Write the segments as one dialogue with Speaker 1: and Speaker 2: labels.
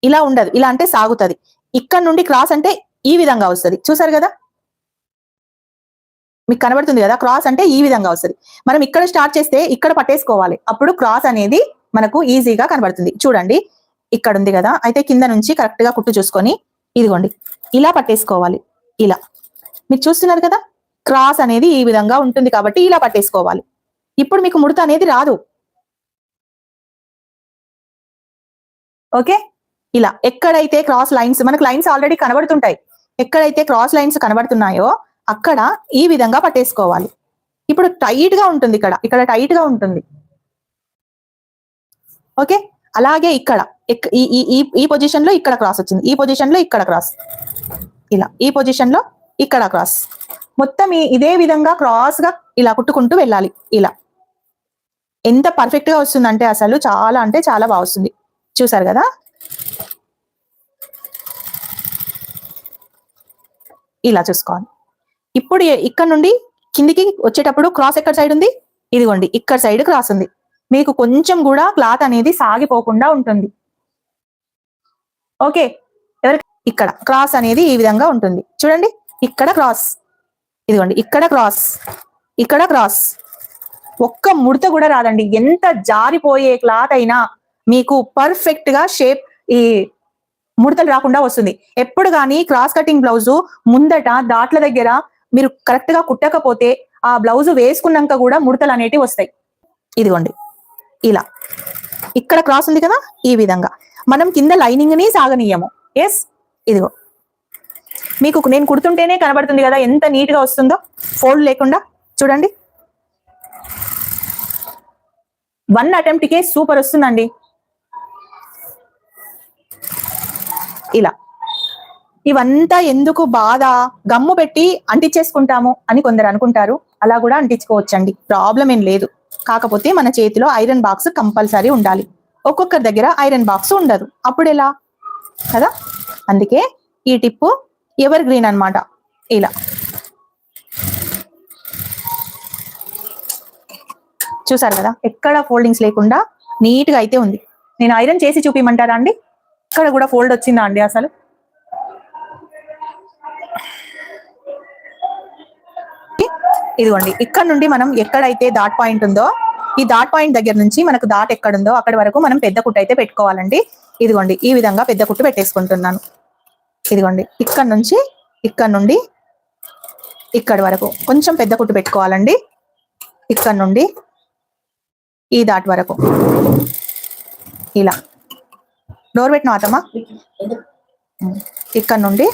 Speaker 1: ఇలా ఉండదు, ఇలా అంటే సాగుతుంది. ఇక్కడ నుండి క్రాస్ అంటే ఈ విధంగా వస్తుంది. చూసారు కదా, మీకు కనబడుతుంది కదా, క్రాస్ అంటే ఈ విధంగా వస్తుంది. మనం ఇక్కడ స్టార్ట్ చేస్తే ఇక్కడ పట్టేసుకోవాలి, అప్పుడు క్రాస్ అనేది మనకు ఈజీగా కనబడుతుంది. చూడండి, ఇక్కడ ఉంది కదా, అయితే కింద నుంచి కరెక్ట్ గా కుట్టు చూసుకొని ఇదిగోండి ఇలా పట్టేసుకోవాలి. ఇలా మీరు చూస్తున్నారు కదా, క్రాస్ అనేది ఈ విధంగా ఉంటుంది కాబట్టి ఇలా పట్టేసుకోవాలి. ఇప్పుడు మీకు ముడత అనేది రాదు. ఓకే, ఇలా ఎక్కడైతే క్రాస్ లైన్స్, మనకు లైన్స్ ఆల్రెడీ కనబడుతుంటాయి, ఎక్కడైతే క్రాస్ లైన్స్ కనబడుతున్నాయో అక్కడ ఈ విధంగా పట్టేసుకోవాలి. ఇప్పుడు టైట్ గా ఉంటుంది, ఇక్కడ టైట్ గా ఉంటుంది. ఓకే, అలాగే ఇక్కడ ఈ పొజిషన్ లో ఇక్కడ క్రాస్ వచ్చింది, ఈ పొజిషన్ లో ఇక్కడ క్రాస్, ఇలా ఈ పొజిషన్ లో ఇక్కడ క్రాస్, మొత్తం ఇదే విధంగా క్రాస్ గా ఇలా కుట్టుకుంటూ వెళ్ళాలి. ఇలా ఎంత పర్ఫెక్ట్ గా వస్తుందంటే అసలు చాలా అంటే చాలా బాగా వస్తుంది. చూసారు కదా, ఇలా చూసుకోవాలి. ఇప్పుడు ఇక్కడ నుండి కిందికి వచ్చేటప్పుడు క్రాస్ ఎక్కడ సైడ్ ఉంది, ఇదిగోండి ఇక్కడ సైడ్ క్రాస్ ఉంది. మీకు కొంచెం కూడా క్లాత్ అనేది సాగిపోకుండా ఉంటుంది. ఓకే, ఎవరికి ఇక్కడ క్రాస్ అనేది ఈ విధంగా ఉంటుంది. చూడండి, ఇక్కడ క్రాస్, ఇదిగోండి ఇక్కడ క్రాస్, ఇక్కడ క్రాస్, ఒక్క ముడత కూడా రాదండి. ఎంత జారిపోయే క్లాత్ అయినా మీకు పర్ఫెక్ట్ గా షేప్, ఈ ముడతలు రాకుండా వస్తుంది. ఎప్పుడు కానీ క్రాస్ కటింగ్ బ్లౌజు ముందట దాట్ల దగ్గర మీరు కరెక్ట్ గా కుట్టకపోతే ఆ బ్లౌజ్ వేసుకున్నాక కూడా ముడతలు అనేటివి వస్తాయి. ఇదిగోండి ఇలా ఇక్కడ క్రాస్ ఉంది కదా, ఈ విధంగా మనం కింద లైనింగ్ ని సాగనీయము. ఎస్, ఇదిగో మీకు నేను కుడుతుంటేనే కనబడుతుంది కదా ఎంత నీట్ గా వస్తుందో, ఫోల్డ్ లేకుండా. చూడండి, 1 అటెంప్ట్ కే సూపర్ వస్తుందండి. ఇలా ఇవంతా ఎందుకు బాధ, గమ్ము పెట్టి అంటించేసుకుంటాము అని కొందరు అనుకుంటారు. అలా కూడా అంటించుకోవచ్చండి, ప్రాబ్లం ఏం లేదు. కాకపోతే మన చేతిలో ఐరన్ బాక్స్ కంపల్సరీ ఉండాలి. ఒక్కొక్కరి దగ్గర ఐరన్ బాక్స్ ఉండదు, అప్పుడు ఎలా కదా. అందుకే ఈ టిప్పు ఎవర్ గ్రీన్ అన్నమాట. ఇలా చూసారు కదా, ఎక్కడ ఫోల్డింగ్స్ లేకుండా నీట్ గా అయితే ఉంది. నేను ఐరన్ చేసి చూపిమంటారా అండి? ఇక్కడ కూడా ఫోల్డ్ వచ్చిందా అండి అసలు? ఇదిగోండి, ఇక్కడ నుండి మనం ఎక్కడైతే డాట్ పాయింట్ ఉందో, ఈ డాట్ పాయింట్ దగ్గర నుంచి మనకు డాట్ ఎక్కడుందో అక్కడి వరకు మనం పెద్ద కుట్టు అయితే పెట్టుకోవాలండి. ఇదిగోండి ఈ విధంగా పెద్ద కుట్టు పెట్టేసుకుంటున్నాను. ఇదిగోండి ఇక్కడ నుంచి ఇక్కడ నుండి ఇక్కడి వరకు కొంచెం పెద్ద కుట్టు పెట్టుకోవాలండి. ఇక్కడ నుండి ఈ డాట్ వరకు ఇలా డోర్ పెట్టిన ఆతమ్మా, ఇక్కడ నుండి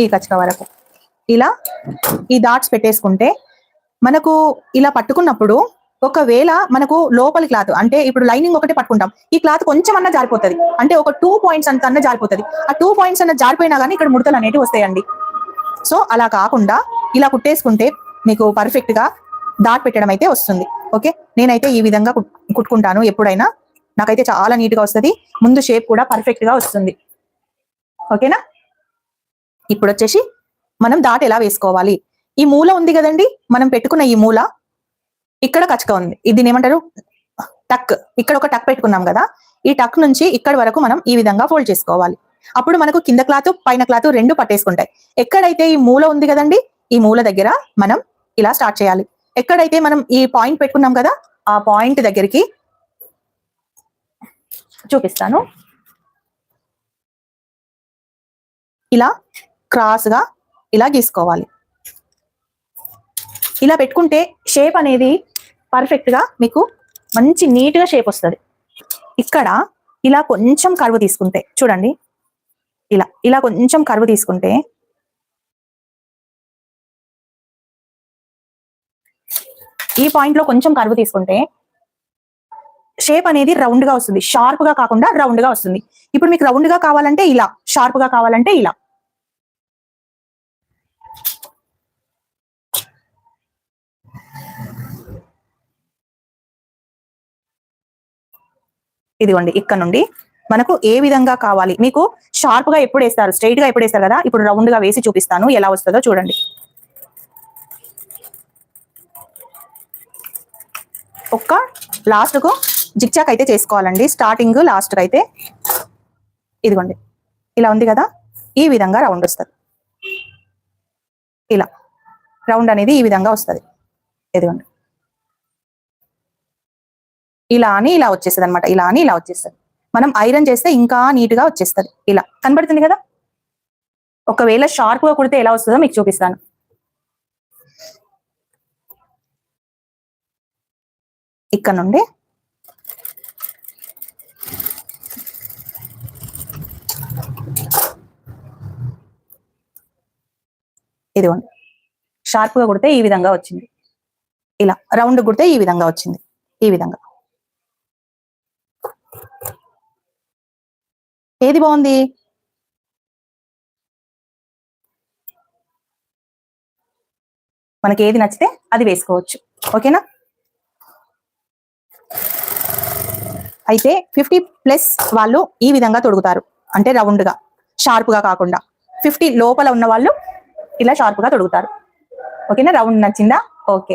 Speaker 1: ఈ కచక వరకు ఇలా ఈ డాట్స్ పెట్టేసుకుంటే మనకు ఇలా పట్టుకున్నప్పుడు ఒకవేళ మనకు లోపలి క్లాత్ అంటే ఇప్పుడు లైనింగ్ ఒకటి పట్టుకుంటాం, ఈ క్లాత్ కొంచెం అన్నా జారిపోతుంది, అంటే ఒక 2 పాయింట్స్ అంత అన్న జారిపోతుంది. ఆ 2 పాయింట్స్ అన్న జారిపోయినా కానీ ఇక్కడ ముడతలు అనేవి వస్తాయండి. సో అలా కాకుండా ఇలా కుట్టేసుకుంటే మీకు పర్ఫెక్ట్ గా డాట్ పెట్టడం అయితే వస్తుంది. ఓకే, నేనైతే ఈ విధంగా కుట్టుకుంటాను ఎప్పుడైనా, నాకైతే చాలా నీట్ గా వస్తుంది. ముందు షేప్ కూడా పర్ఫెక్ట్ గా వస్తుంది. ఓకేనా, ఇప్పుడు వచ్చేసి మనం డాట్ ఎలా వేసుకోవాలి. ఈ మూల ఉంది కదండి, మనం పెట్టుకున్న ఈ మూల, ఇక్కడ కచక ఉంది, ఇది ఏమంటారు టక్. ఇక్కడ ఒక టక్ పెట్టుకున్నాం కదా, ఈ టక్ నుంచి ఇక్కడ వరకు మనం ఈ విధంగా ఫోల్డ్ చేసుకోవాలి. అప్పుడు మనకు కింద క్లాత్ పైన క్లాత్ రెండు పట్టేసుకుంటాయి. ఎక్కడైతే ఈ మూల ఉంది కదండి, ఈ మూల దగ్గర మనం ఇలా స్టార్ట్ చేయాలి. ఎక్కడైతే మనం ఈ పాయింట్ పెట్టుకున్నాం కదా, ఆ పాయింట్ దగ్గరికి చూపిస్తాను. ఇలా క్రాస్ గా ఇలా గీసుకోవాలి. ఇలా పెట్టుకుంటే షేప్ అనేది పర్ఫెక్ట్ గా మీకు మంచి నీట్ గా షేప్ వస్తుంది. ఇక్కడ ఇలా కొంచెం కర్వ్ తీసుకుంటే చూడండి, ఇలా కొంచెం కర్వ్ తీసుకుంటే ఈ పాయింట్ లో కొంచెం కర్వ్ తీసుకుంటే షేప్ అనేది రౌండ్ గా వస్తుంది, షార్ప్ గా కాకుండా రౌండ్ గా వస్తుంది. ఇప్పుడు మీకు రౌండ్ గా కావాలంటే ఇలా, షార్ప్ గా కావాలంటే ఇలా. ఇదిగోండి ఇక్కడ నుండి మనకు ఏ విధంగా కావాలి, మీకు షార్ప్ గా ఎప్పుడు వేస్తారు, స్ట్రైట్ గా ఎప్పుడు వేస్తారు కదా, ఇప్పుడు రౌండ్ గా వేసి చూపిస్తాను ఎలా వస్తుందో చూడండి. ఒక్క లాస్ట్ కు జిగ్జాగ్ అయితే చేసుకోవాలండి, స్టార్టింగ్ లాస్ట్ అయితే ఇదిగోండి ఇలా ఉంది కదా, ఈ విధంగా రౌండ్ వస్తుంది. ఇలా రౌండ్ అనేది ఈ విధంగా వస్తుంది. ఇదిగోండి ఇలా అని ఇలా వచ్చేస్తుంది అనమాట. ఇలా అని ఇలా వచ్చేస్తుంది. మనం ఐరన్ చేస్తే ఇంకా నీట్ గా వచ్చేస్తుంది. ఇలా కనబడుతుంది కదా. ఒకవేళ షార్ప్ గా కుడితే ఎలా వస్తుందో మీకు చూపిస్తాను. ఇక్కడ నుండి ఇదిగోండి షార్ప్ గా కుడితే ఈ విధంగా వచ్చింది. ఇలా రౌండ్ కుడితే ఈ విధంగా వచ్చింది. ఈ విధంగా ఏది బాగుంది? మనకి ఏది నచ్చితే అది వేసుకోవచ్చు. ఓకేనా? అయితే 50+ వాళ్ళు ఈ విధంగా తొడుగుతారు, అంటే రౌండ్ గా షార్ప్ గా కాకుండా. 50 లోపల ఉన్న వాళ్ళు ఇలా షార్ప్ గా తొడుగుతారు. ఓకేనా? రౌండ్ నచ్చిందా? ఓకే.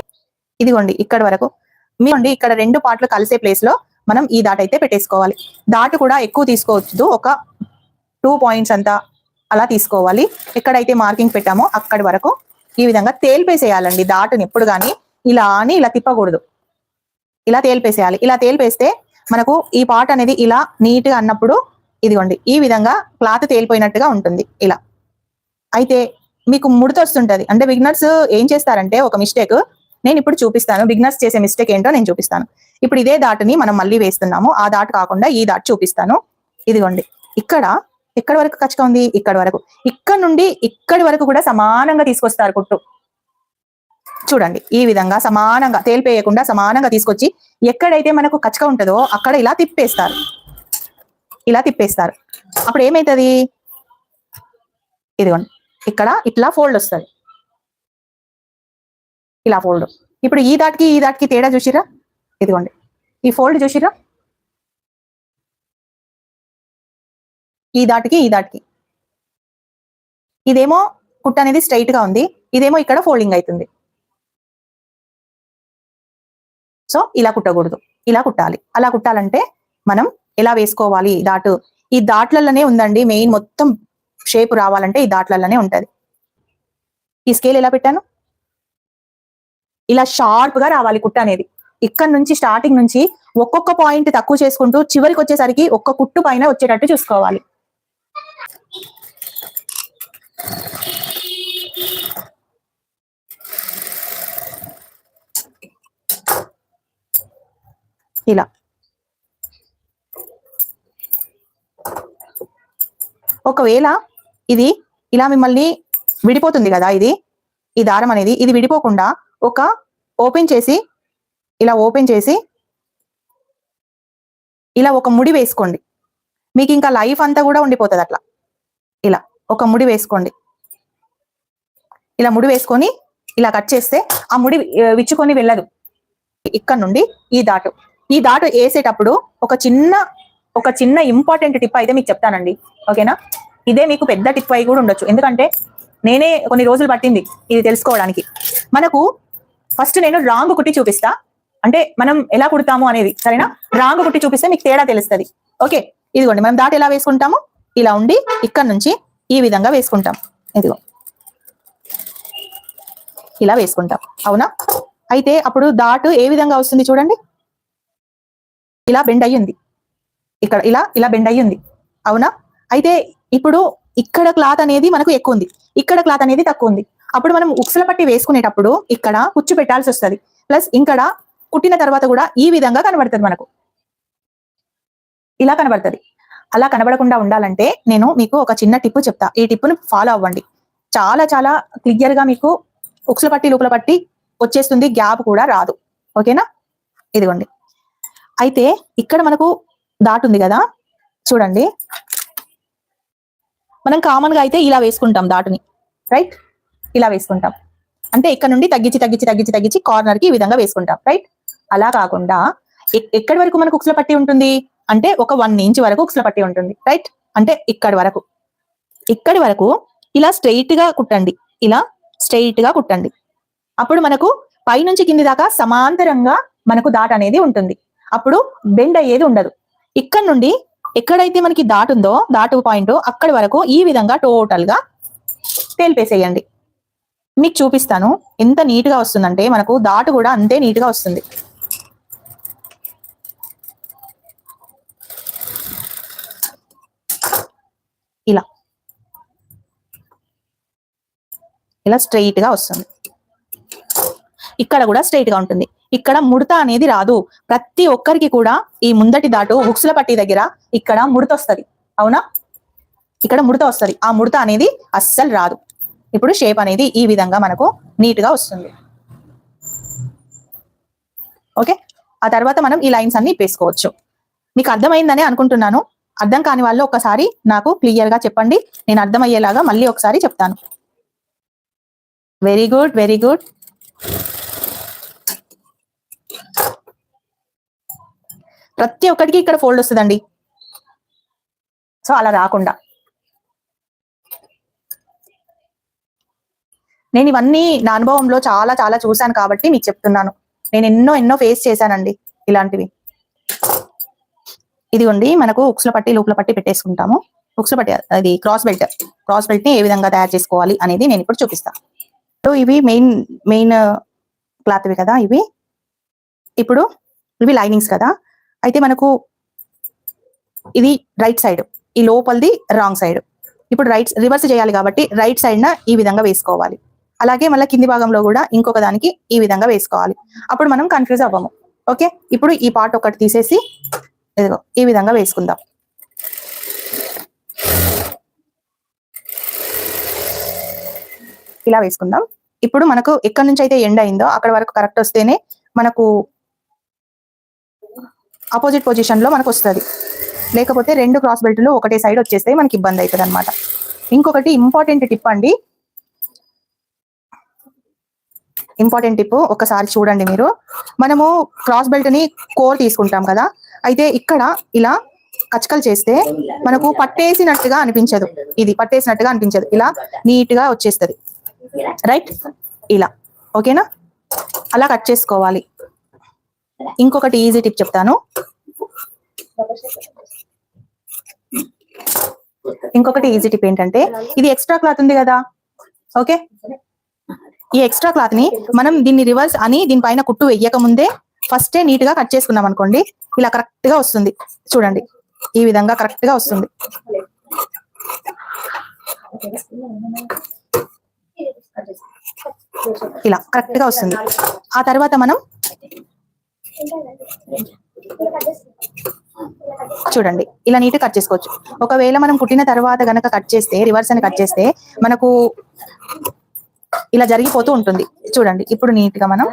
Speaker 1: ఇదిగోండి ఇక్కడ వరకు మీరండి. ఇక్కడ 2 పార్ట్లు కలిసే ప్లేస్ లో మనం ఈ దాట్ అయితే పెట్టేసుకోవాలి. దాట్ కూడా ఎక్కువ తీసుకోవచ్చు, ఒక 2 పాయింట్స్ అంతా అలా తీసుకోవాలి. ఎక్కడైతే మార్కింగ్ పెట్టామో అక్కడి వరకు ఈ విధంగా తేలిపేసేయాలండి. దాటుని ఎప్పుడు కానీ ఇలా అని ఇలా తిప్పకూడదు, ఇలా తేలిపేసేయాలి. ఇలా తేలిపేస్తే మనకు ఈ పార్ట్ అనేది ఇలా నీట్ గా అన్నప్పుడు ఇదిగోండి ఈ విధంగా క్లాత్ తేలిపోయినట్టుగా ఉంటుంది. ఇలా అయితే మీకు ముడత వస్తుంటది. అంటే బిగినర్స్ ఏం చేస్తారంటే ఒక మిస్టేక్ నేను ఇప్పుడు చూపిస్తాను. బిగినర్స్ చేసే మిస్టేక్ ఏంటో నేను చూపిస్తాను. ఇప్పుడు ఇదే దాటుని మనం మళ్ళీ వేస్తున్నాము. ఆ దాటు కాకుండా ఈ దాటు చూపిస్తాను. ఇదిగోండి ఇక్కడ ఎక్కడి వరకు కచ్చగా ఉంది? ఇక్కడ వరకు. ఇక్కడ నుండి ఇక్కడి వరకు కూడా సమానంగా తీసుకొస్తారు కుట్టు. చూడండి ఈ విధంగా సమానంగా తేలిపేయకుండా సమానంగా తీసుకొచ్చి ఎక్కడైతే మనకు కచ్చగా ఉంటుందో అక్కడ ఇలా తిప్పేస్తారు. ఇలా తిప్పేస్తారు. అప్పుడు ఏమైతుంది? ఇదిగోండి ఇక్కడ ఇట్లా ఫోల్డ్ వస్తుంది. ఇలా ఫోల్డ్. ఇప్పుడు ఈ దాటికి తేడా చూసిరా? ఇదిగోండి ఈ ఫోల్డ్ చూసిరా? ఈ దాటికి ఇదేమో కుట్ట అనేది స్ట్రైట్ గా ఉంది, ఇదేమో ఇక్కడ ఫోల్డింగ్ అవుతుంది. సో ఇలా కుట్టకూడదు, ఇలా కుట్టాలి. అలా కుట్టాలంటే మనం ఎలా వేసుకోవాలి దాటు? ఈ దాట్లలోనే ఉందండి మెయిన్. మొత్తం షేప్ రావాలంటే ఈ దాట్లలోనే ఉంటది. ఈ స్కేల్ ఎలా పెట్టాను? ఇలా షార్ప్ గా రావాలి కుట్ట అనేది. ఇక్కడ నుంచి స్టార్టింగ్ నుంచి ఒక్కొక్క పాయింట్ తక్కువ చేసుకుంటూ చివరికి వచ్చేసరికి ఒక్క కుట్టు పైన వచ్చేటట్టు చూసుకోవాలి. ఇలా ఒకవేళ ఇది ఇలా మిమ్మల్ని విడిపోతుంది కదా, ఈ దారం అనేది ఇది విడిపోకుండా ఒక ఓపెన్ చేసి ఇలా ఇలా ఒక ముడి వేసుకోండి. మీకు ఇంకా లైఫ్ అంతా కూడా ఉండిపోతుంది అట్లా. ఇలా ఒక ముడి వేసుకోండి. ఇలా ముడి వేసుకొని ఇలా కట్ చేస్తే ఆ ముడి విచ్చుకొని వెళ్ళదు. ఇక్కడ నుండి ఈ దాటు వేసేటప్పుడు ఒక చిన్న ఇంపార్టెంట్ టిప్ అయితే మీకు చెప్తానండి. ఓకేనా? ఇదే మీకు పెద్ద టిప్ అయి కూడా ఉండొచ్చు, ఎందుకంటే నేనే కొన్ని రోజులు పట్టింది ఇది తెలుసుకోవడానికి. మనకు ఫస్ట్ నేను రాంగ్ కుట్టి చూపిస్తా, అంటే మనం ఎలా కుడతాము అనేది. సరేనా? రాంగ్ కుట్టి చూపిస్తే మీకు తేడా తెలుస్తుంది. ఓకే, ఇదిగోండి మనం దాటు ఎలా వేసుకుంటాము? ఇలా ఉండి ఇక్కడ నుంచి ఈ విధంగా వేసుకుంటాం. ఇదిగో ఇలా వేసుకుంటాం. అవునా? అయితే అప్పుడు దాటు ఏ విధంగా వస్తుంది చూడండి. ఇలా బెండ్ అయ్యింది, ఇక్కడ ఇలా బెండ్ అయ్యింది. అవునా? అయితే ఇప్పుడు ఇక్కడ క్లాత్ అనేది మనకు ఎక్కువ ఉంది, ఇక్కడ క్లాత్ అనేది తక్కువ ఉంది. అప్పుడు మనం ఉక్సుల పట్టి వేసుకునేటప్పుడు ఇక్కడ కుచ్చు పెట్టాల్సి వస్తుంది. ప్లస్ ఇక్కడ కుట్టిన తర్వాత కూడా ఈ విధంగా కనబడుతుంది, మనకు ఇలా కనబడుతుంది. అలా కనబడకుండా ఉండాలంటే నేను మీకు ఒక చిన్న టిప్ చెప్తా. ఈ టిప్ను ఫాలో అవ్వండి. చాలా చాలా క్లియర్ గా మీకు ఉక్సుల పట్టి లోపల పట్టి వచ్చేస్తుంది, గ్యాప్ కూడా రాదు. ఓకేనా? ఇదిగోండి. అయితే ఇక్కడ మనకు దాటు ఉంది కదా, చూడండి. మనం కామన్ గా అయితే ఇలా వేసుకుంటాం దాటుని, రైట్? ఇలా వేసుకుంటాం, అంటే ఇక్కడ నుండి తగ్గించి కార్నర్ కి ఈ విధంగా వేసుకుంటాం, రైట్? అలా కాకుండా ఎక్కడి వరకు మనకు ఉక్సుల పట్టి ఉంటుంది అంటే ఒక 1 ఇంచ్ వరకు ఉక్సుల పట్టి ఉంటుంది, రైట్? అంటే ఇక్కడి వరకు ఇలా స్ట్రైట్ గా కుట్టండి, ఇలా స్ట్రైట్ గా కుట్టండి. అప్పుడు మనకు పై నుంచి కింది దాకా సమాంతరంగా మనకు దాట్ అనేది ఉంటుంది. అప్పుడు బెండ్ అయ్యేది ఉండదు. ఇక్కడ నుండి ఎక్కడైతే మనకి డాట్ ఉందో డాట్ పాయింట్ అక్కడి వరకు ఈ విధంగా టోటల్ గా తేలిపేసేయండి. మీకు చూపిస్తాను ఎంత నీట్ గా వస్తుందంటే మనకు డాట్ కూడా అంతే నీట్ గా వస్తుంది. ఇలా ఇలా స్ట్రైట్ గా వస్తుంది. ఇక్కడ కూడా స్ట్రైట్ గా ఉంటుంది. ఇక్కడ ముడత అనేది రాదు. ప్రతి ఒక్కరికి కూడా ఈ ముందటి దాటు హుక్స్ల పట్టి దగ్గర ఇక్కడ ముడత వస్తుంది. అవునా, ఇక్కడ ముడత వస్తుంది. ఆ ముడత అనేది అస్సలు రాదు. ఇప్పుడు షేప్ అనేది ఈ విధంగా మనకు నీట్ గా వస్తుంది. ఓకే, ఆ తర్వాత మనం ఈ లైన్స్ అన్ని వేసుకోవచ్చు. మీకు అర్థమైందని అనుకుంటున్నాను. అర్థం కాని వాళ్ళు ఒకసారి నాకు క్లియర్ గా చెప్పండి, నేను అర్థమయ్యేలాగా మళ్ళీ ఒకసారి చెప్తాను. Very good, very good. ప్రతి ఒక్కటికి ఇక్కడ ఫోల్డ్ వస్తుందండి. సో అలా రాకుండా నేను ఇవన్నీ నా అనుభవంలో చాలా చాలా చూశాను కాబట్టి మీకు చెప్తున్నాను. నేను ఎన్నో ఫేస్ చేశానండి ఇలాంటివి. ఇదిగోండి మనకు ఉక్సుల పట్టి లూపుల పట్టి పెట్టేసుకుంటాము. ఉక్సుల పట్టి అది క్రాస్ బెల్ట్ ని ఏ విధంగా తయారు చేసుకోవాలి అనేది నేను ఇప్పుడు చూపిస్తాను. సో ఇవి మెయిన్ క్లాత్వి కదా ఇవి. ఇప్పుడు ఇవి లైనింగ్స్ కదా. అయితే మనకు ఇది రైట్ సైడ్, ఈ లోపలిది రాంగ్ సైడ్. ఇప్పుడు రివర్స్ చేయాలి కాబట్టి రైట్ సైడ్ న ఈ విధంగా వేసుకోవాలి. అలాగే మళ్ళీ కింది భాగంలో కూడా ఇంకొక దానికి ఈ విధంగా వేసుకోవాలి. అప్పుడు మనం కన్ఫ్యూజ్ అవ్వము. ఓకే, ఇప్పుడు ఈ పార్ట్ ఒకటి తీసేసి ఇదిగో ఈ విధంగా వేసుకుందాం. ఇలా వేసుకుందాం. ఇప్పుడు మనకు ఎక్కడి నుంచి అయితే ఎండ్ అయిందో అక్కడ వరకు కరెక్ట్ వస్తేనే మనకు ఆపోజిట్ పొజిషన్ లో మనకు వస్తుంది. లేకపోతే రెండు క్రాస్ బెల్ట్లు ఒకటే సైడ్ వచ్చేస్తే మనకి ఇబ్బంది అవుతుంది అనమాట. ఇంకొకటి ఇంపార్టెంట్ టిప్ అండి, ఇంపార్టెంట్ టిప్ ఒకసారి చూడండి మీరు. మనము క్రాస్ బెల్ట్ ని కోర్ తీసుకుంటాం కదా, అయితే ఇక్కడ ఇలా కచకలు చేస్తే మనకు పట్టేసినట్టుగా అనిపించదు. ఇది పట్టేసినట్టుగా అనిపించదు, ఇలా నీట్ గా వచ్చేస్తుంది. రైట్, ఇలా ఓకేనా, అలా కట్ చేసుకోవాలి. ఇంకొకటి ఈజీ టిప్ చెప్తాను. ఇంకొకటి ఈజీ టిప్ ఏంటంటే, ఇది ఎక్స్ట్రా క్లాత్ ఉంది కదా, ఓకే, ఈ ఎక్స్ట్రా క్లాత్ ని మనం దీన్ని రివర్స్ అని దీనిపైన కుట్టు వెయ్యక ముందే ఫస్టే నీట్ గా కట్ చేసుకున్నాం అనుకోండి, ఇలా కరెక్ట్ గా వస్తుంది. చూడండి ఈ విధంగా కరెక్ట్ గా వస్తుంది. ఇలా కరెక్ట్ గా వస్తుంది. ఆ తర్వాత మనం చూడండి ఇలా నీట్ కట్ చేసుకోవచ్చు. ఒకవేళ మనం కుట్టిన తర్వాత గనక కట్ చేస్తే, రివర్స్ అని కట్ చేస్తే మనకు ఇలా జరిగిపోతూ ఉంటుంది. చూడండి ఇప్పుడు నీట్ గా మనం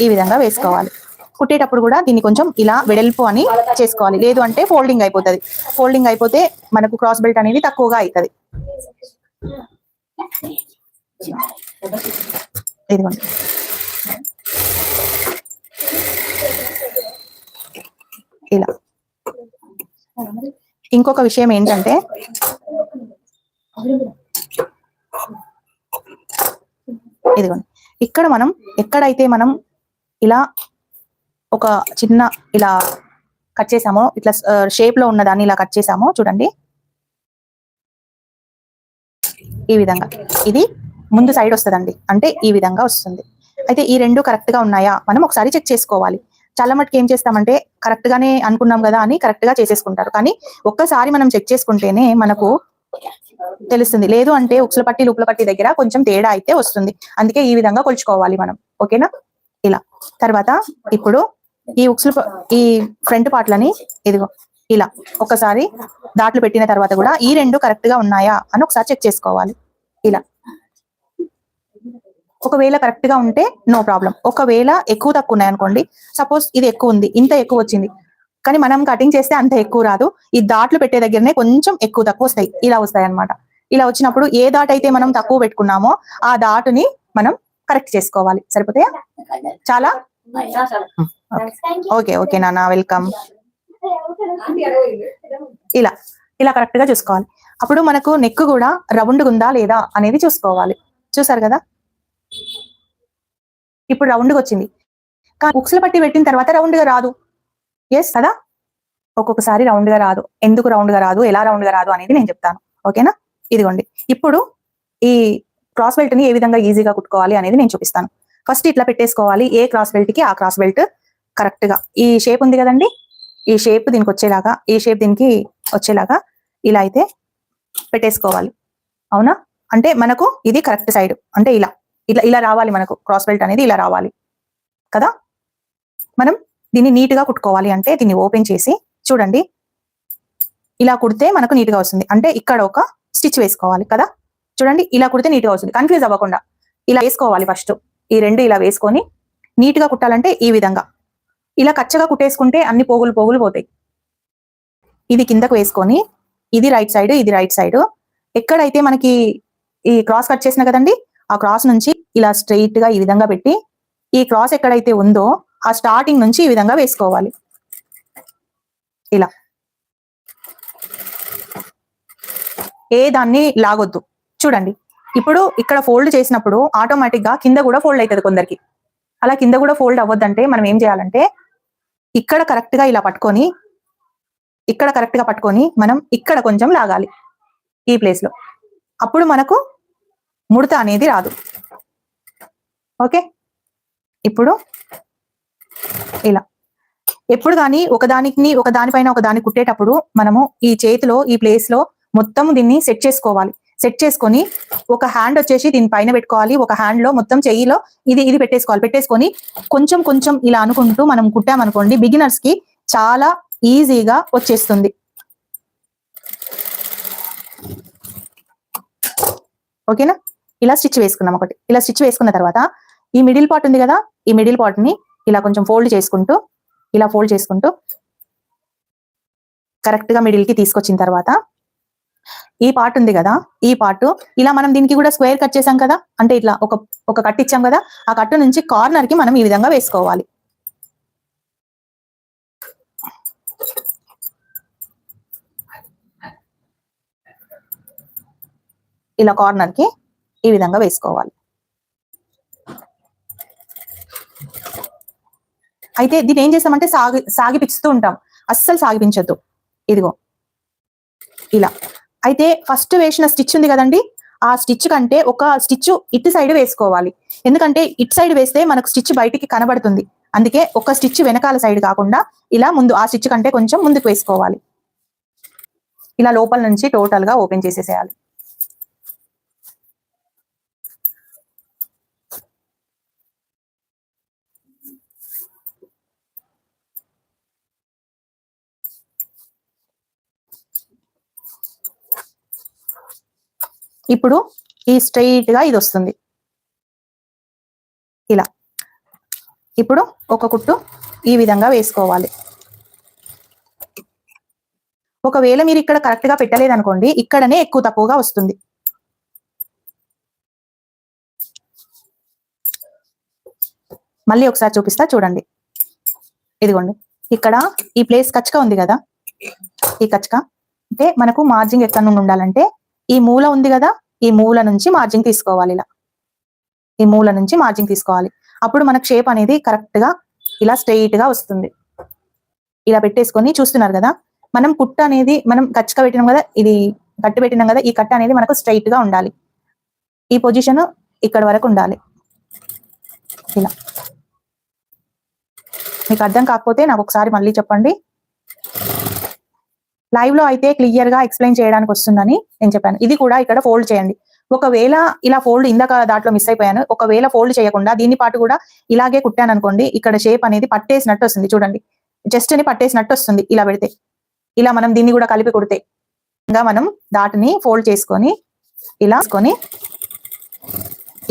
Speaker 1: ఈ విధంగా వేసుకోవాలి. కుట్టేటప్పుడు కూడా దీన్ని కొంచెం ఇలా వెడల్పు అని చేసుకోవాలి, లేదు అంటే ఫోల్డింగ్ అయిపోతుంది. ఫోల్డింగ్ అయిపోతే మనకు క్రాస్ బెల్ట్ అనేది తక్కువగా అవుతుంది. ఇదిగోండి ఇలా. ఇంకొక విషయం ఏంటంటే, ఇదిగోండి ఇక్కడ మనం ఎక్కడైతే మనం ఇలా ఒక చిన్న ఇలా కట్ చేసామో, ఇట్లా షేప్ లో ఉన్న దాన్ని ఇలా కట్ చేసామో చూడండి ఈ విధంగా, ఇది ముందు సైడ్ వస్తుందండి, అంటే ఈ విధంగా వస్తుంది. అయితే ఈ రెండు కరెక్ట్ గా ఉన్నాయా మనం ఒకసారి చెక్ చేసుకోవాలి. చాలా మటుకు ఏం చేస్తామంటే కరెక్ట్ గానే అనుకున్నాం కదా అని కరెక్ట్ గా చేసేసుకుంటారు, కానీ ఒక్కసారి మనం చెక్ చేసుకుంటేనే మనకు తెలుస్తుంది. లేదు అంటే ఉక్సుల పట్టి లూపుల పట్టి దగ్గర కొంచెం తేడా అయితే వస్తుంది. అందుకే ఈ విధంగా కొలుచుకోవాలి మనం, ఓకేనా. ఇలా తర్వాత ఇప్పుడు ఈ ఫ్రంట్ పార్ట్లని ఇదిగో ఇలా ఒకసారి దాట్లు పెట్టిన తర్వాత కూడా ఈ రెండు కరెక్ట్ గా ఉన్నాయా అని ఒకసారి చెక్ చేసుకోవాలి. ఇలా ఒకవేళ కరెక్ట్ గా ఉంటే నో ప్రాబ్లం. ఒకవేళ ఎక్కువ తక్కువ ఉన్నాయి అనుకోండి, సపోజ్ ఇది ఎక్కువ ఉంది, ఇంత ఎక్కువ వచ్చింది, కానీ మనం కటింగ్ చేస్తే అంత ఎక్కువ రాదు. ఈ దాట్లు పెట్టే దగ్గరనే కొంచెం ఎక్కువ తక్కువ వస్తాయి, ఇలా వస్తాయి అనమాట. ఇలా వచ్చినప్పుడు ఏ దాట్ అయితే మనం తక్కువ పెట్టుకున్నామో ఆ దాటుని మనం కరెక్ట్ చేసుకోవాలి. సరిపోతాయా? చాలా ఓకే ఓకే నాన్న, వెల్కమ్. ఇలా ఇలా కరెక్ట్ గా చూసుకోవాలి. అప్పుడు మనకు నెక్ కూడా రౌండ్ ఉందా లేదా అనేది చూసుకోవాలి. చూసారు కదా, ఇప్పుడు రౌండ్గా వచ్చింది, కానీ ఉక్సులు పట్టి పెట్టిన తర్వాత రౌండ్గా రాదు. ఎస్ కదా, ఒక్కొక్కసారి రౌండ్ గా రాదు. ఎందుకు రౌండ్ గా రాదు, ఎలా రౌండ్ గా రాదు అనేది నేను చెప్తాను. ఓకేనా? ఇదిగోండి. ఇప్పుడు ఈ క్రాస్ బెల్ట్ ని ఏ విధంగా ఈజీగా కుట్టుకోవాలి అనేది నేను చూపిస్తాను. ఫస్ట్ ఇట్లా పెట్టేసుకోవాలి. ఏ క్రాస్ బెల్ట్ కి ఆ క్రాస్ బెల్ట్ కరెక్ట్ గా ఈ షేప్ ఉంది కదండి, ఈ షేప్ దీనికి వచ్చేలాగా, ఈ షేప్ దీనికి వచ్చేలాగా ఇలా అయితే పెట్టేసుకోవాలి. అవునా? అంటే మనకు ఇది కరెక్ట్ సైడ్, అంటే ఇలా ఇలా ఇలా రావాలి. మనకు క్రాస్ బెల్ట్ అనేది ఇలా రావాలి కదా. మనం దీన్ని నీట్ గా కుట్టుకోవాలి అంటే దీన్ని ఓపెన్ చేసి చూడండి, ఇలా కుడితే మనకు నీట్ గా వస్తుంది. అంటే ఇక్కడ ఒక స్టిచ్ వేసుకోవాలి కదా. చూడండి, ఇలా కుడితే నీట్ గా వస్తుంది. కన్ఫ్యూజ్ అవ్వకుండా ఇలా వేసుకోవాలి. ఫస్ట్ ఈ రెండు ఇలా వేసుకొని నీట్ గా కుట్టాలంటే ఈ విధంగా ఇలా కచ్చగా కుట్టేసుకుంటే అన్ని పోగులు పోగులు పోతాయి. ఇది కిందకు వేసుకొని, ఇది రైట్ సైడ్, ఇది రైట్ సైడ్. ఎక్కడైతే మనకి ఈ క్రాస్ కట్ చేసిన కదండి, ఆ క్రాస్ నుంచి ఇలా స్ట్రైట్ గా ఈ విధంగా పెట్టి, ఈ క్రాస్ ఎక్కడైతే ఉందో ఆ స్టార్టింగ్ నుంచి ఈ విధంగా వేసుకోవాలి. ఇలా ఏ దాన్ని లాగొద్దు. చూడండి, ఇప్పుడు ఇక్కడ ఫోల్డ్ చేసినప్పుడు ఆటోమేటిక్ గా కింద కూడా ఫోల్డ్ అవుతుంది కొందరికి. అలా కింద కూడా ఫోల్డ్ అవ్వద్దంటే మనం ఏం చేయాలంటే ఇక్కడ కరెక్ట్ గా ఇలా పట్టుకొని, ఇక్కడ కరెక్ట్ గా పట్టుకొని మనం ఇక్కడ కొంచెం లాగాలి ఈ ప్లేస్ లో. అప్పుడు మనకు ముడత అనేది రాదు. ఓకే, ఇప్పుడు ఇలా ఎప్పుడు కానీ ఒకదానికి ఒకదానిపైన ఒకదాన్ని కుట్టేటప్పుడు మనము ఈ చేతిలో ఈ ప్లేస్ లో మొత్తం దీన్ని సెట్ చేసుకోవాలి. సెట్ చేసుకొని ఒక హ్యాండ్ వచ్చేసి దీని పైన పెట్టుకోవాలి, ఒక హ్యాండ్ లో మొత్తం చెయ్యిలో ఇది పెట్టేసుకోవాలి. పెట్టేసుకొని కొంచెం కొంచెం ఇలా అనుకుంటూ మనం కుట్టామనుకోండి, బిగినర్స్ కి చాలా ఈజీగా వచ్చేస్తుంది. ఓకేనా? ఇలా స్టిచ్ వేసుకున్నాం ఒకటి. ఇలా స్టిచ్ వేసుకున్న తర్వాత ఈ మిడిల్ పార్ట్ ఉంది కదా, ఈ మిడిల్ పార్ట్ ని ఇలా కొంచెం ఫోల్డ్ చేసుకుంటూ, ఇలా ఫోల్డ్ చేసుకుంటూ కరెక్ట్ గా మిడిల్ కి తీసుకొచ్చిన తర్వాత ఈ పార్ట్ ఉంది కదా, ఈ పార్ట్ ఇలా మనం దీనికి కూడా స్క్వేర్ కట్ చేసాం కదా, అంటే ఇట్లా ఒక కట్ ఇచ్చాం కదా, ఆ కట్టు నుంచి కార్నర్ కి మనం ఈ విధంగా వేసుకోవాలి. ఇలా కార్నర్ కి ఈ విధంగా వేసుకోవాలి. అయితే దీన్ని ఏం చేస్తామంటే సాగిపిస్తూ ఉంటాం. అస్సలు సాగిపించొద్దు. ఇదిగో ఇలా. అయితే ఫస్ట్ వేసిన స్టిచ్ ఉంది కదండి, ఆ స్టిచ్ కంటే ఒక స్టిచ్ ఇటు సైడ్ వేసుకోవాలి. ఎందుకంటే ఇటు సైడ్ వేస్తే మనకు స్టిచ్ బయటికి కనబడుతుంది. అందుకే ఒక స్టిచ్ వెనకాల సైడ్ కాకుండా ఇలా ముందు ఆ స్టిచ్ కంటే కొంచెం ముందుకు వేసుకోవాలి. ఇలా లోపల నుంచి టోటల్ గా ఓపెన్ చేసేసేయాలి. ఇప్పుడు ఈ స్ట్రైట్ గా ఇది వస్తుంది ఇలా. ఇప్పుడు ఒక కుట్టు ఈ విధంగా వేసుకోవాలి. ఒకవేళ మీరు ఇక్కడ కరెక్ట్ గా పెట్టలేదనుకోండి, ఇక్కడనే ఎక్కువ తక్కువగా వస్తుంది. మళ్ళీ ఒకసారి చూపిస్తా చూడండి. ఇదిగోండి, ఇక్కడ ఈ ప్లేస్ కచ్చక ఉంది కదా, ఈ కచ్చక అంటే మనకు మార్జింగ్ ఎక్కడ నుండి ఉండాలంటే ఈ మూల ఉంది కదా, ఈ మూల నుంచి మార్జింగ్ తీసుకోవాలి. ఇలా ఈ మూల నుంచి మార్జింగ్ తీసుకోవాలి. అప్పుడు మనకు షేప్ అనేది కరెక్ట్ గా ఇలా స్ట్రెయిట్ గా వస్తుంది. ఇలా పెట్టేసుకొని చూస్తున్నారు కదా, మనం కుట్ట అనేది మనం కచ్చక పెట్టినాం కదా, ఇది కట్టు పెట్టినాం కదా, ఈ కట్ట అనేది మనకు స్ట్రైట్ గా ఉండాలి. ఈ పొజిషన్ ఇక్కడ వరకు ఉండాలి. ఇలా మీకు అర్థం కాకపోతే నాకు ఒకసారి మళ్ళీ చెప్పండి. లైవ్ లో అయితే క్లియర్ గా ఎక్స్ప్లెయిన్ చేయడానికి వస్తుందని నేను చెప్పాను. ఇది కూడా ఇక్కడ ఫోల్డ్ చేయండి. ఒకవేళ ఇలా ఫోల్డ్ ఇందాక దాంట్లో మిస్ అయిపోయాను, ఒకవేళ ఫోల్డ్ చేయకుండా దీని పాటు కూడా ఇలాగే కుట్టాను అనుకోండి, ఇక్కడ షేప్ అనేది పట్టేసినట్టు వస్తుంది. చూడండి, జస్ట్ ని పట్టేసినట్టు వస్తుంది. ఇలా పెడితే, ఇలా మనం దీన్ని కూడా కలిపి కుడితే ఇంకా మనం దాటిని ఫోల్డ్ చేసుకొని ఇలా వేసుకొని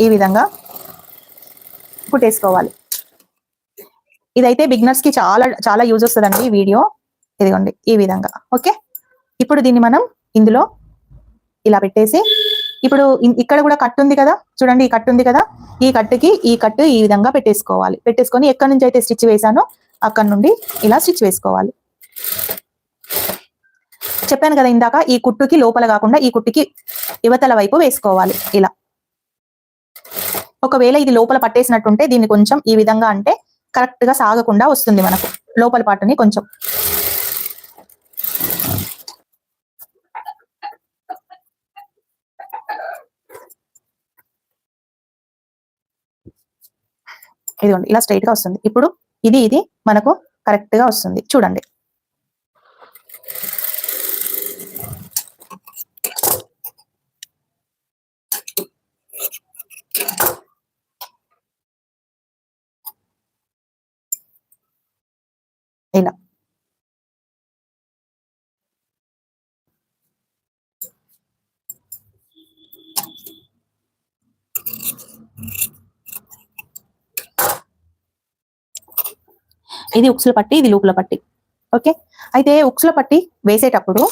Speaker 1: ఈ విధంగా కుట్టేసుకోవాలి. ఇదైతే బిగినర్స్ కి చాలా చాలా యూజ్ వస్తుందండి ఈ వీడియో. ఇదిగోండి ఈ విధంగా. ఓకే, ఇప్పుడు దీన్ని మనం ఇందులో ఇలా పెట్టేసి, ఇప్పుడు ఇక్కడ కూడా కట్టు ఉంది కదా, చూడండి ఈ కట్టు ఉంది కదా, ఈ కట్టుకి ఈ కట్టు ఈ విధంగా పెట్టేసుకోవాలి. పెట్టేసుకొని ఎక్కడి నుంచి అయితే స్టిచ్ వేసానో అక్కడ నుండి ఇలా స్టిచ్ వేసుకోవాలి. చెప్పాను కదా ఇందాక, ఈ కుట్టుకి లోపల కాకుండా ఈ కుట్టుకి యువతల వైపు వేసుకోవాలి ఇలా. ఒకవేళ ఇది లోపల పట్టేసినట్టుంటే దీన్ని కొంచెం ఈ విధంగా అంటే కరెక్ట్ గా సాగకుండా వస్తుంది మనకు. లోపల పాటుని కొంచెం ఇదిగోండి ఇలా స్ట్రైట్ గా వస్తుంది. ఇప్పుడు ఇది మనకు కరెక్ట్ గా వస్తుంది చూడండి. ఇలా ఇది ఉక్సుల పట్టి, ఇది లూపుల పట్టి. ఓకే, అయితే ఉక్సుల పట్టి వేసేటప్పుడు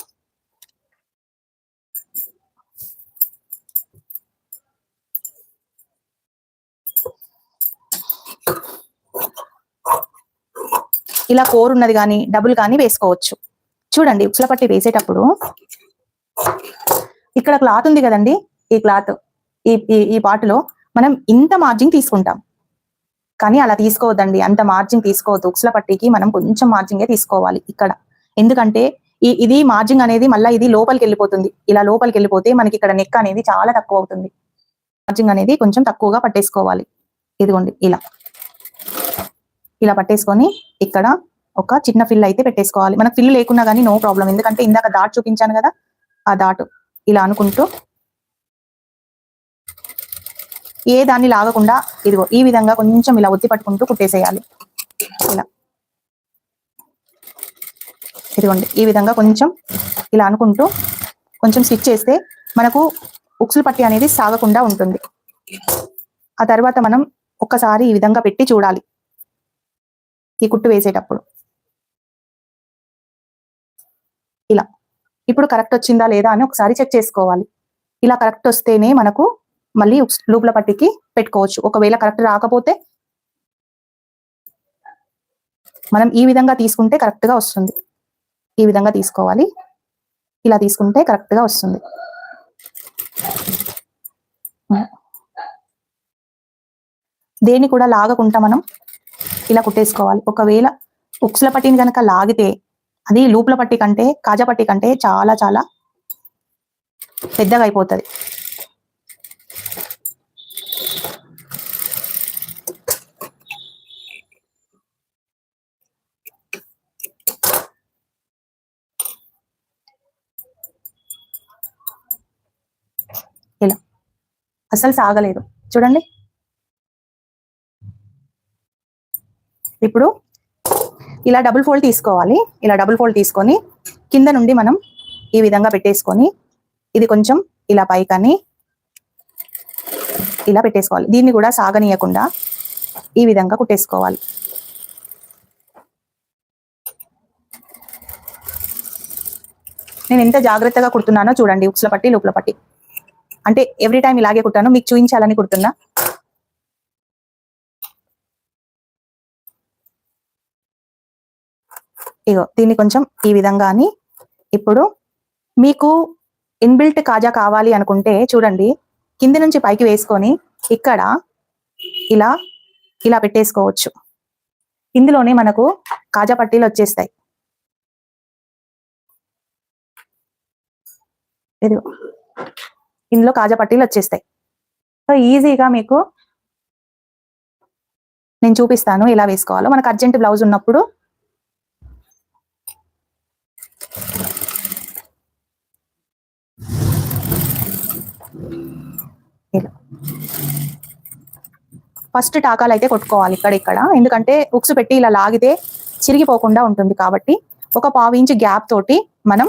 Speaker 1: ఇలా కోర్ ఉన్నది కానీ డబుల్ కానీ వేసుకోవచ్చు. చూడండి ఉక్సుల పట్టి వేసేటప్పుడు ఇక్కడ క్లాత్ ఉంది కదండి, ఈ క్లాత్ ఈ పాటులో మనం ఇంత మార్జిన్ తీసుకుంటాం, కానీ అలా తీసుకోవద్దండి, అంత మార్జిన్ తీసుకోవద్దు. ఉక్సుల పట్టికి మనం కొంచెం మార్జింగే తీసుకోవాలి ఇక్కడ. ఎందుకంటే ఇది మార్జింగ్ అనేది మళ్ళీ ఇది లోపలికి వెళ్ళిపోతుంది. ఇలా లోపలికి వెళ్ళిపోతే మనకి ఇక్కడ నెక్ అనేది చాలా తక్కువ అవుతుంది. మార్జింగ్ అనేది కొంచెం తక్కువగా పట్టేసుకోవాలి. ఇదిగోండి ఇలా పట్టేసుకొని ఇక్కడ ఒక చిన్న ఫిల్ అయితే పెట్టేసుకోవాలి. మనకు ఫిల్ లేకున్నా కానీ నో ప్రాబ్లం, ఎందుకంటే ఇందాక డాట్ చూపించాను కదా, ఆ డాట్ ఇలా అనుకుంటూ ఏ దాన్ని లాగకుండా ఇదిగో ఈ విధంగా కొంచెం ఇలా ఒత్తి పట్టుకుంటూ కుట్టేసేయాలి. ఇలా ఇదిగోండి ఈ విధంగా కొంచెం ఇలా అనుకుంటూ కొంచెం స్టిచ్ చేస్తే మనకు ఉక్సుల పట్టి అనేది సాగకుండా ఉంటుంది. ఆ తర్వాత మనం ఒక్కసారి ఈ విధంగా పెట్టి చూడాలి ఈ కుట్టు వేసేటప్పుడు. ఇలా ఇప్పుడు కరెక్ట్ వచ్చిందా లేదా అని ఒకసారి చెక్ చేసుకోవాలి. ఇలా కరెక్ట్ వస్తేనే మనకు మళ్ళీ లూపుల పట్టికి పెట్టుకోవచ్చు. ఒకవేళ కరెక్ట్ రాకపోతే మనం ఈ విధంగా తీసుకుంటే కరెక్ట్ గా వస్తుంది. ఈ విధంగా తీసుకోవాలి, ఇలా తీసుకుంటే కరెక్ట్ గా వస్తుంది. దేన్ని కూడా లాగకుండా మనం ఇలా కుట్టేసుకోవాలి. ఒకవేళ ఉక్సుల పట్టిని కనుక లాగితే అది లూపుల పట్టి కంటే కాజా పట్టి కంటే చాలా చాలా పెద్దగా అయిపోతుంది. ఇలా అసలు సాగలేదు చూడండి. ఇప్పుడు ఇలా డబుల్ ఫోల్డ్ తీసుకోవాలి. ఇలా డబుల్ ఫోల్డ్ తీసుకొని కింద నుండి మనం ఈ విధంగా పెట్టేసుకొని ఇది కొంచెం ఇలా పైకని ఇలా పెట్టేసుకోవాలి. దీన్ని కూడా సాగనీయకుండా ఈ విధంగా కుట్టేసుకోవాలి. నేను ఎంత జాగ్రత్తగా కుడుతున్నానో చూడండి. ఉక్సుల పట్టి లూపుల పట్టి అంటే ఎవ్రీ టైం ఇలాగే కుట్టాను, మీకు చూపించాలని కుడుతున్నా. ఇగో దీన్ని కొంచెం ఈ విధంగా అని ఇప్పుడు మీకు ఇన్బిల్ట్ కాజా కావాలి అనుకుంటే చూడండి, కింది నుంచి పైకి వేసుకొని ఇక్కడ ఇలా ఇలా పెట్టేసుకోవచ్చు. ఇందులోనే మనకు కాజా పట్టీలు వచ్చేస్తాయి. ఇదిగో ఇందులో కాజా పట్టీలు వచ్చేస్తాయి. సో ఈజీగా మీకు నేను చూపిస్తాను ఎలా వేసుకోవాలో. మనకు అర్జెంట్ బ్లౌజ్ ఉన్నప్పుడు ఫస్ట్ టాకాలు అయితే కొట్టుకోవాలి ఇక్కడ, ఎందుకంటే ఉక్సు పెట్టి ఇలా లాగితే చిరిగిపోకుండా ఉంటుంది. కాబట్టి ఒక 1/2 ఇంచ్ గ్యాప్ తోటి మనం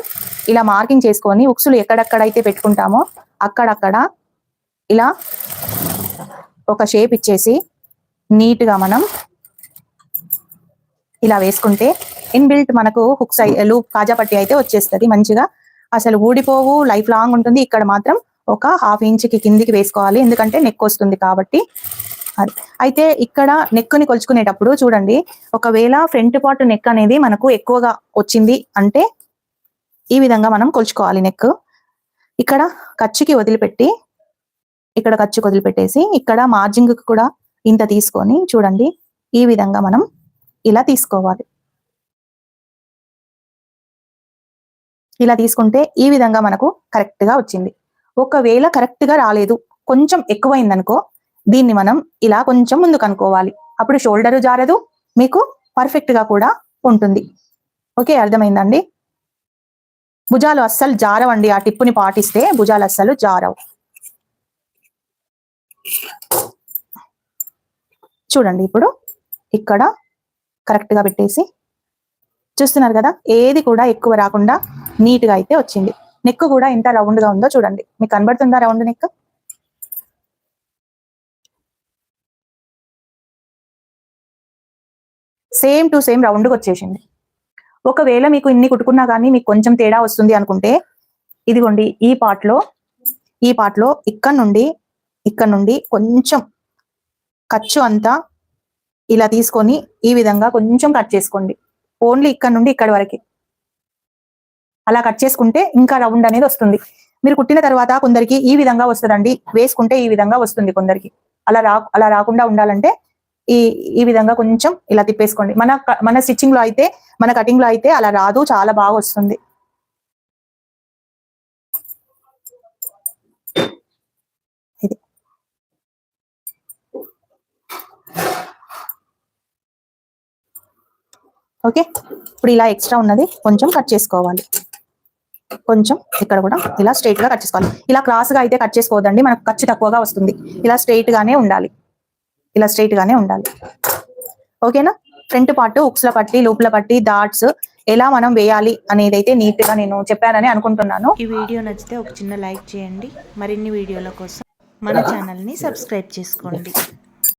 Speaker 1: ఇలా మార్కింగ్ చేసుకొని ఉక్సులు ఎక్కడెక్కడైతే పెట్టుకుంటామో అక్కడక్కడ ఇలా ఒక షేప్ ఇచ్చేసి నీట్గా మనం ఇలా వేసుకుంటే ఇన్బిల్ట్ మనకు హుక్స్ లూప్ కాజా పట్టి అయితే వచ్చేస్తుంది మంచిగా. అసలు ఊడిపోవు, లైఫ్ లాంగ్ ఉంటుంది. ఇక్కడ మాత్రం ఒక 1/2 ఇంచ్కి కిందికి వేసుకోవాలి, ఎందుకంటే నెక్ వస్తుంది కాబట్టి. అది అయితే ఇక్కడ నెక్ని కొలుచుకునేటప్పుడు చూడండి, ఒకవేళ ఫ్రంట్ పార్ట్ నెక్ అనేది మనకు ఎక్కువగా వచ్చింది అంటే ఈ విధంగా మనం కొలుచుకోవాలి. నెక్ ఇక్కడ ఖర్చుకి వదిలిపెట్టి ఇక్కడ ఖర్చుకి వదిలిపెట్టేసి ఇక్కడ మార్జింగ్ కూడా ఇంత తీసుకొని చూడండి ఈ విధంగా మనం ఇలా తీసుకోవాలి. ఇలా తీసుకుంటే ఈ విధంగా మనకు కరెక్ట్ గా వచ్చింది. ఒకవేళ కరెక్ట్ గా రాలేదు, కొంచెం ఎక్కువైందనుకో, దీన్ని మనం ఇలా కొంచెం ముందుకు అనుకోవాలి. అప్పుడు షోల్డర్ జారదు, మీకు పర్ఫెక్ట్ గా కూడా ఉంటుంది. ఓకే, అర్థమైందండి. భుజాలు అస్సలు జారవండి, ఆ టిప్పుని పాటిస్తే భుజాలు అస్సలు జారవు. చూడండి, ఇప్పుడు ఇక్కడ కరెక్ట్ గా పెట్టేసి చూస్తున్నారు కదా, ఏది కూడా ఎక్కువ రాకుండా నీట్ గా అయితే వచ్చింది. నెక్ కూడా ఎంత రౌండ్ గా ఉందో చూడండి, మీకు కనబడుతుందా round neck? Same to same రౌండ్గా వచ్చేసింది. ఒకవేళ మీకు ఇన్ని కుట్టుకున్నా కానీ మీకు కొంచెం తేడా వస్తుంది అనుకుంటే, ఇదిగోండి ఈ పార్ట్లో ఇక్కడ నుండి కొంచెం ఖర్చు అంతా ఇలా తీసుకొని ఈ విధంగా కొంచెం కట్ చేసుకోండి. ఓన్లీ ఇక్కడ నుండి ఇక్కడ వరకు అలా కట్ చేసుకుంటే ఇంకా రౌండ్ అనేది వస్తుంది. మీరు కుట్టిన తర్వాత కొందరికి ఈ విధంగా వస్తుందండి, వేసుకుంటే ఈ విధంగా వస్తుంది కొందరికి. అలా రాకుండా ఉండాలంటే ఈ విధంగా కొంచెం ఇలా తిప్పేసుకోండి. మన స్టిచ్చింగ్ లో అయితే, మన కటింగ్ లో అయితే అలా రాదు, చాలా బాగా వస్తుంది. ఇది ఓకే, ఇప్పుడు ఇలా ఎక్స్ట్రా ఉన్నది కొంచెం కట్ చేసుకోవాలి. కొంచెం ఇక్కడ కూడా ఇలా స్ట్రైట్ గా కట్ చేసుకోవాలి. ఇలా క్రాస్ గా అయితే కట్ చేసుకోవద్దండి, మనకు ఖర్చు తక్కువగా వస్తుంది. ఇలా స్ట్రైట్ గానే ఉండాలి, ఇలా స్ట్రైట్ గానే ఉండాలి. ఓకేనా? ఫ్రంట్ పార్ట్ ఉక్స్ల పట్టి, లూప్ల పట్టి, డాట్స్ ఎలా మనం వేయాలి అనేది అయితే నీట్ గా నేను చెప్పానని అనుకుంటున్నాను.
Speaker 2: ఈ వీడియో నచ్చితే ఒక చిన్న లైక్ చేయండి. మరిన్ని వీడియోల కోసం మన ఛానల్ ని సబ్స్క్రైబ్ చేసుకోండి.